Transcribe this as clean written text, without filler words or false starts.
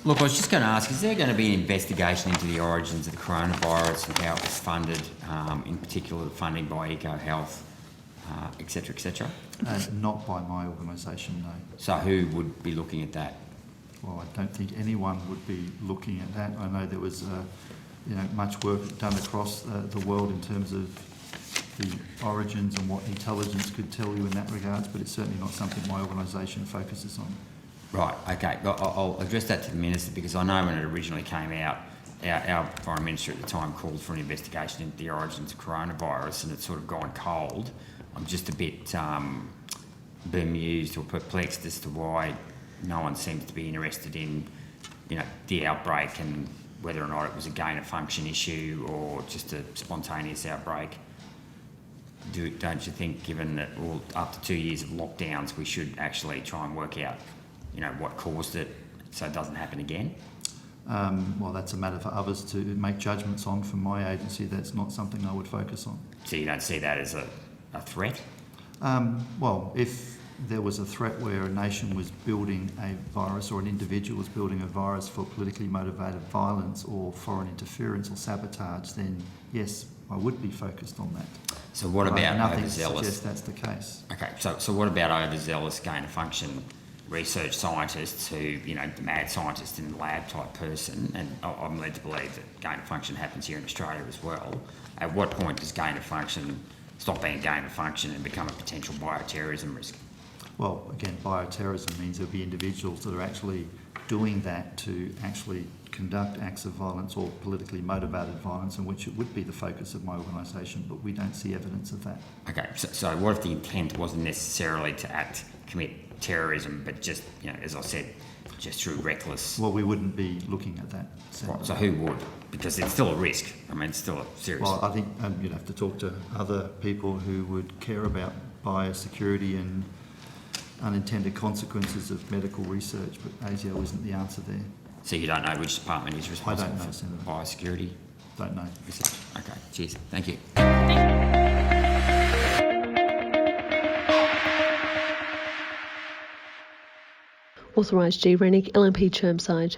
Look, I was just going to ask, is there going to be an investigation into the origins of the coronavirus and how it was funded, in particular the funding by EcoHealth, et cetera, et cetera? Not by my organisation, no. So who would be looking at that? Well, I don't think anyone would be looking at that. I know there was much work done across the world in terms of the origins and what intelligence could tell you in that regards, but it's certainly not something my organisation focuses on. Right, okay. I'll address that to the Minister, because I know when it originally came out, our Foreign Minister at the time called for an investigation into the origins of coronavirus, and it's sort of gone cold. I'm just a bit bemused or perplexed as to why no one seems to be interested in, the outbreak and whether or not it was a gain-of-function issue or just a spontaneous outbreak. Don't you think, given that after 2 years of lockdowns, we should actually try and work out, what caused it so it doesn't happen again? Well, that's a matter for others to make judgments on. From my agency, that's not something I would focus on. So you don't see that as a threat? Well, if there was a threat where a nation was building a virus or an individual was building a virus for politically motivated violence or foreign interference or sabotage, then yes, I would be focused on that. So what about nothing overzealous? Suggests that's the case. Okay, so what about overzealous gain-of-function research scientists who, the mad scientist in the lab type person, and I'm led to believe that gain-of-function happens here in Australia as well. At what point does gain-of-function stop being gain-of-function and become a potential bio-terrorism risk? Well, again, bio-terrorism means there'll be individuals that are actually doing that to actually conduct acts of violence or politically motivated violence, in which it would be the focus of my organisation, but we don't see evidence of that. Okay, so what if the intent wasn't necessarily to commit terrorism, but just, as I said, just through reckless... Well, we wouldn't be looking at that. Right, so who would? Because it's still a risk. I mean, it's still a serious... Well, I think you'd have to talk to other people who would care about biosecurity and unintended consequences of medical research, but ASIO isn't the answer there. So you don't know which department is responsible for Senator. biosecurity? Don't know. Research. Okay, cheers. Thank you. Authorised G. Rennick, LNP Chermside.